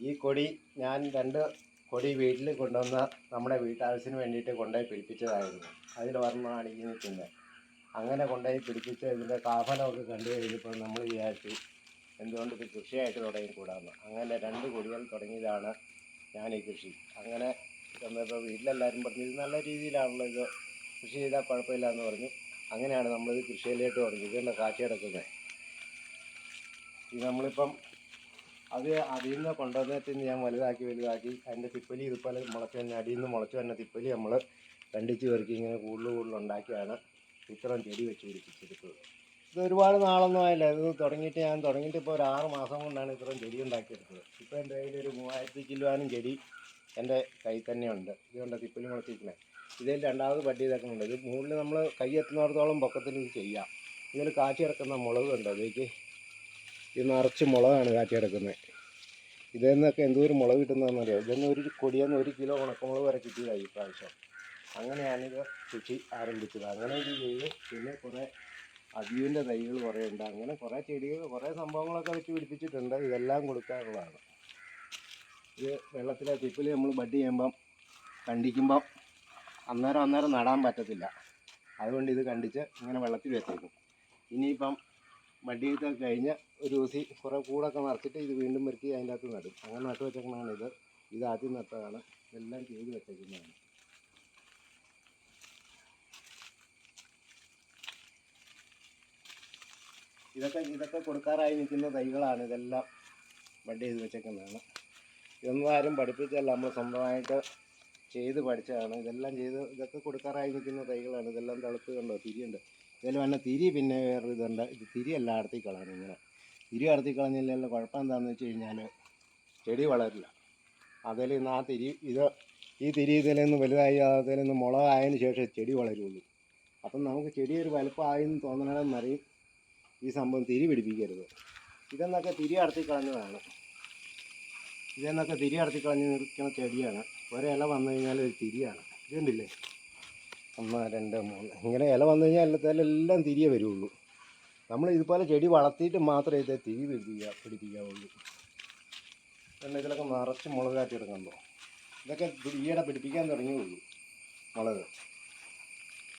ഈ കൊടി ഞാൻ 2 കൊടി വീട്ടിൽ കൊണ്ടുവന്ന് നമ്മുടെ വീട്ടാവശ്യത്തിന് വേണ്ടിയിട്ട് കൊണ്ടുപോയി പിടിപ്പിച്ചതായിരുന്നു. അതിൽ ഒരെണ്ണമാണ് ഈ നിൽക്കുന്നത്. അങ്ങനെ കൊണ്ടുപോയി പിടിപ്പിച്ച് ഇതിൻ്റെ കാഫലമൊക്കെ കണ്ടു കഴിഞ്ഞപ്പോൾ നമ്മൾ വിചാരിച്ചു എന്തുകൊണ്ട് ഇത് കൃഷിയായിട്ട് തുടങ്ങിക്കൂടാന്ന്. അങ്ങനെ 2 കൊടികൾ തുടങ്ങിയതാണ് ഞാൻ ഈ കൃഷി. അങ്ങനെ ചെന്നപ്പോൾ വീട്ടിലെല്ലാവരും പറഞ്ഞു ഇത് നല്ല രീതിയിലാണല്ലോ, ഇത് കൃഷി ചെയ്താൽ കുഴപ്പമില്ല എന്ന് പറഞ്ഞു. അങ്ങനെയാണ് നമ്മളിത് കൃഷിയിലേക്ക് തുടങ്ങി. ഇതുകൊണ്ട് കാച്ചി കിടക്കുന്നത്. ഇത് നമ്മളിപ്പം അതിൽ നിന്ന് കൊണ്ടുവന്നിട്ട് ഞാൻ വലുതാക്കി അതിൻ്റെ തിപ്പലി ഇതുപോലെ മുളച്ച് തന്നെ അടിയിൽ നിന്ന് മുളച്ച് തന്നെ തിപ്പലി നമ്മൾ കണ്ടിച്ച് പെറുക്കി ഇങ്ങനെ കൂടുതലുണ്ടാക്കിയാണ് ഇത്രയും ചെടി വെച്ച് പിടിപ്പിച്ചെടുത്തത്. ഇത് ഒരുപാട് നാളൊന്നും ആയില്ല. ഇത് ഞാൻ തുടങ്ങിയിട്ട് ഇപ്പോൾ ഒരു 6 മാസം കൊണ്ടാണ് ഇത്രയും ചെടി ഉണ്ടാക്കിയെടുത്തത്. ഇപ്പോൾ എൻ്റെ കയ്യിൽ ഒരു 3000 കിലോനും ചെടി എൻ്റെ കയ്യിൽ തന്നെയുണ്ട്. ഇതുകൊണ്ട് തിപ്പലി മുളച്ചിരിക്കുന്നത്. ഇതിൽ 2ാമത് ബഡ് ഇതൊക്കെ ഉണ്ട്. ഇത് മുകളിൽ നമ്മൾ കൈ എത്തുന്നിടത്തോളം പൊക്കത്തിൽ ഇത് ചെയ്യാം. ഇതിൽ കാച്ചി കിടക്കുന്ന മുളക് ഉണ്ട്. അതിലേക്ക് ഇത് നിറച്ച് മുളകാണ് കാച്ചി കിടക്കുന്നത്. ഇതിൽ നിന്നൊക്കെ എന്തോരം മുളക് കിട്ടുന്നതെന്നറിയാം. ഇതൊന്നും ഒരു കൊടിയെന്ന് 1 കിലോ ഉണക്കമുളക് വരെ കിട്ടിയതായി ഇപ്രാവശ്യം. അങ്ങനെയാണിത് കൃഷി ആരംഭിച്ചത്. അങ്ങനെ ഇത് ചെയ്ത് പിന്നെ കുറേ അബിയൂൻ്റെ തൈകൾ കുറേ ഉണ്ട്. അങ്ങനെ കുറേ ചെടികൾ കുറേ സംഭവങ്ങളൊക്കെ വെച്ച് പിടിപ്പിച്ചിട്ടുണ്ട്. ഇതെല്ലാം കൊടുക്കാനുള്ളതാണ്. ഇത് വെള്ളത്തിലെ തിപ്പിൽ നമ്മൾ ബഡ് ചെയ്യുമ്പം കണ്ടിക്കുമ്പം അന്നേരം നടാൻ പറ്റത്തില്ല. അതുകൊണ്ട് ഇത് കണ്ടിച്ച് ഇങ്ങനെ വെള്ളത്തിൽ വെച്ചേക്കും. ഇനിയിപ്പം ബഡ് ചെയ്തൊക്കെ കഴിഞ്ഞ് ഒരു ദിവസം കുറേ കൂടൊക്കെ നിറച്ചിട്ട് ഇത് വീണ്ടും പെറുക്കി അതിൻ്റെ അകത്ത് നടും. അങ്ങനെ നട്ട് വെച്ചേക്കുന്നതാണ് ഇത് ആദ്യം നട്ടതാണ്. ഇതെല്ലാം ചെയ്ത് വെച്ചേക്കുന്നതാണ്. ഇതൊക്കെ കൊടുക്കാറായി നിൽക്കുന്ന തൈകളാണ്. ഇതെല്ലാം ബഡ് ചെയ്ത് വെച്ചേക്കുന്നതാണ്. ഇതൊന്നും ആരും പഠിപ്പിച്ചല്ല, നമ്മൾ സ്വന്തമായിട്ട് ചെയ്ത് പഠിച്ചതാണ്. ഇതൊക്കെ കൊടുക്കാറായി നിൽക്കുന്ന തൈകളാണ്. ഇതെല്ലാം തളുത്ത് കണ്ടോ, തിരിയുണ്ട്. ഇതിൽ വന്ന തിരി പിന്നെ വേറൊരു ഇതുണ്ട്. ഇത് തിരിയല്ല അടർത്തി കളയണം. ഇങ്ങനെ തിരി അടർത്തി കളഞ്ഞില്ലല്ലോ കുഴപ്പം എന്താണെന്ന് വെച്ച് കഴിഞ്ഞാൽ ചെടി വളരില്ല. അതിൽ നിന്ന് ഈ തിരി ഇതിൽ നിന്ന് വലുതായി അതിൽ നിന്ന് മുളകായതിന് ശേഷം ചെടി വളരുള്ളൂ. അപ്പം നമുക്ക് ചെടി ഒരു വലുപ്പമായെന്ന് തോന്നണമെന്നറിയും ഈ സംഭവം തിരി പിടിപ്പിക്കരുത്. ഇതെന്നൊക്കെ തിരി അടർത്തി കളഞ്ഞതാണ്. തിരി അടർത്തി കളഞ്ഞ് നിൽക്കുന്ന ചെടിയാണ്. ഒരില വന്നു കഴിഞ്ഞാൽ ഒരു തിരിയാണ്. ഇതുണ്ടില്ലേ, 1 2 3 ഇങ്ങനെ ഇല വന്നു കഴിഞ്ഞാൽ എല്ലാത്തിലെല്ലാം തിരിയേ വരുള്ളൂ. നമ്മൾ ഇതുപോലെ ചെടി വളർത്തിയിട്ട് മാത്രമേ ഇത് തിരി പിടിപ്പിക്കാവുള്ളൂ. പിന്നെ ഇതിലൊക്കെ നിറച്ച് മുളക് കാച്ചെടുക്കണ്ടോ. ഇതൊക്കെ ഈയിടെ പിടിപ്പിക്കാൻ തുടങ്ങിയുള്ളൂ മുളക്.